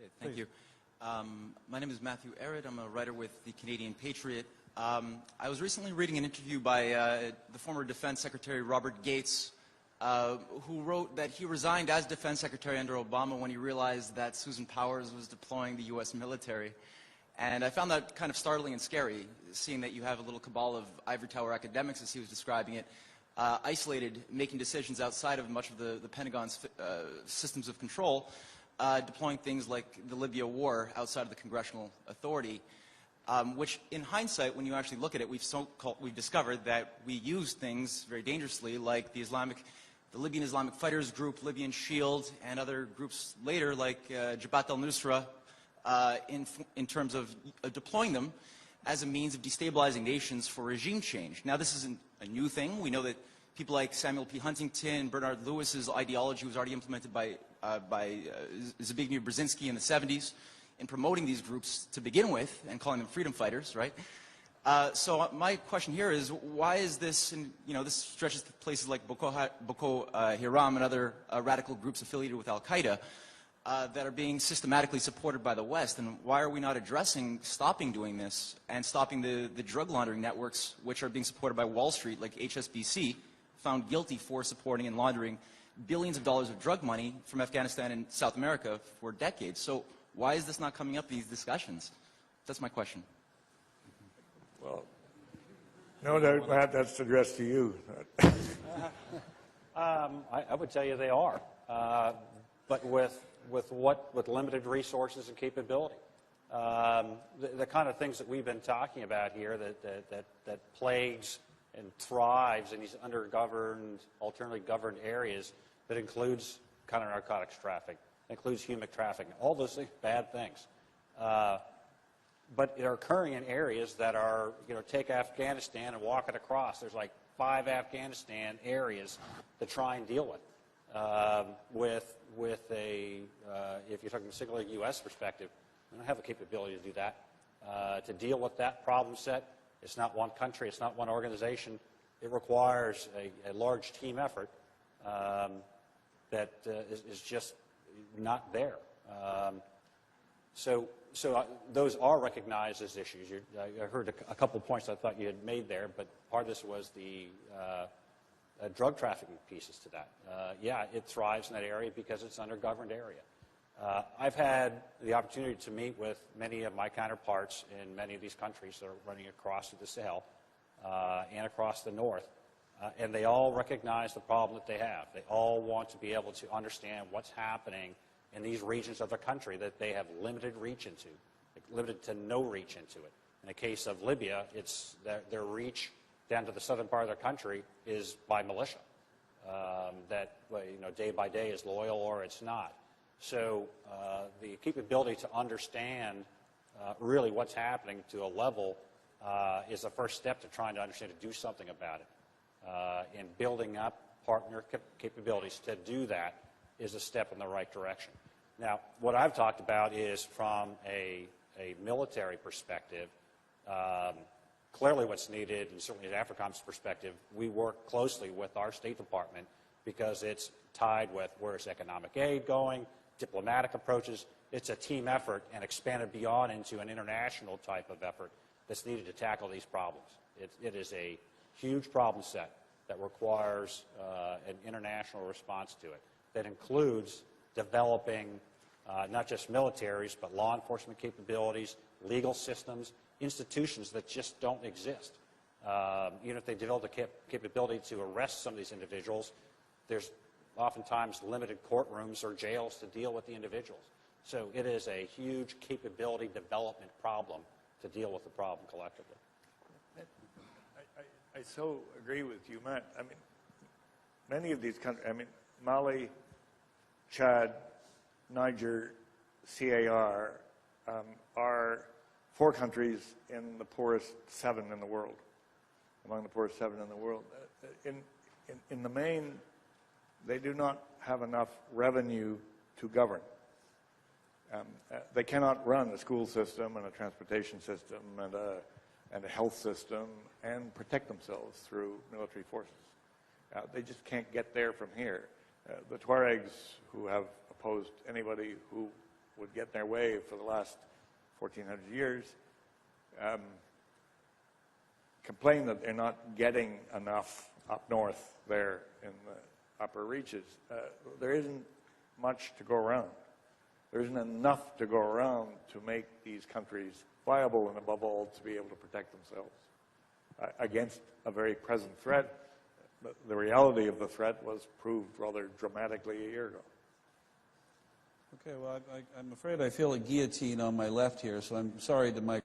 Okay, thank you. My name is Matthew Arrett. I'm a writer with the Canadian Patriot. I was recently reading an interview by the former Defense Secretary Robert Gates, who wrote that he resigned as Defense Secretary under Obama when he realized that Susan Powers was deploying the U.S. military. And I found that kind of startling and scary, seeing that you have a little cabal of ivory tower academics, as he was describing it, isolated, making decisions outside of much of the Pentagon's systems of control, deploying things like the Libya war outside of the congressional authority, which in hindsight, when you actually look at it, we've discovered that we use things very dangerously, like the Libyan Islamic Fighters Group, Libyan Shield, and other groups later, like Jabhat al-Nusra, in terms of deploying them as a means of destabilizing nations for regime change. Now, this isn't a new thing. We know that people like Samuel P. Huntington, Bernard Lewis's ideology was already implemented by Zbigniew Brzezinski in the 70s in promoting these groups to begin with and calling them freedom fighters, right? So my question here is, why is this, and this stretches to places like Boko Haram and other radical groups affiliated with Al-Qaeda, that are being systematically supported by the West, and why are we not addressing stopping doing this and stopping the drug laundering networks which are being supported by Wall Street, like HSBC, found guilty for supporting and laundering billions of dollars of drug money from Afghanistan and South America for decades? So why is this not coming up in these discussions? That's my question. Well, no doubt, Matt, that's addressed to you. I would tell you they are, but with limited resources and capability. The kind of things that we've been talking about here that plagues and thrives in these undergoverned, alternately governed areas, that includes counter narcotics trafficking, includes human trafficking, all those things, bad things. But they're occurring in areas that are, take Afghanistan and walk it across. There's like 5 Afghanistan areas to try and deal with. If you're talking particularly U.S. perspective, we don't have the capability to do that. To deal with that problem set, it's not one country, it's not one organization. It requires a large team effort that is just not there. So those are recognized as issues. I heard a couple of points I thought you had made there, but part of this was the drug trafficking pieces to that. Yeah, it thrives in that area because it's an undergoverned area. I've had the opportunity to meet with many of my counterparts in many of these countries that are running across the Sahel and across the north, and they all recognize the problem that they have. They all want to be able to understand what's happening in these regions of the country that they have limited reach into, limited to no reach into it. In the case of Libya, it's their reach down to the southern part of their country is by militia that day by day is loyal or it's not. So the capability to understand really what's happening to a level is the first step to trying to understand, to do something about it. And building up partner capabilities to do that is a step in the right direction. Now, what I've talked about is from a military perspective. Clearly what's needed, and certainly in AFRICOM's perspective, we work closely with our State Department because it's tied with where's economic aid going, diplomatic approaches. It's a team effort and expanded beyond into an international type of effort that's needed to tackle these problems. It is a huge problem set that requires an international response to it. That includes developing not just militaries, but law enforcement capabilities, legal systems, institutions that just don't exist. Even if they develop the capability to arrest some of these individuals, there's oftentimes limited courtrooms or jails to deal with the individuals. So it is a huge capability development problem to deal with the problem collectively. I so agree with you, Matt. I mean, many of these countries, Mali, Chad, Niger, CAR are 4 countries in the poorest 7 in the world, among the poorest 7 in the world. In the main, they do not have enough revenue to govern. They cannot run a school system and a transportation system and a health system and protect themselves through military forces. They just can't get there from here. The Tuaregs, who have opposed anybody who would get in their way for the last 1,400 years, complain that they're not getting enough up north there in the upper reaches. There isn't much to go around. There isn't enough to go around to make these countries viable, and above all, to be able to protect themselves against a very present threat. But the reality of the threat was proved rather dramatically a year ago. Okay, well, I'm afraid I feel a guillotine on my left here, so I'm sorry to my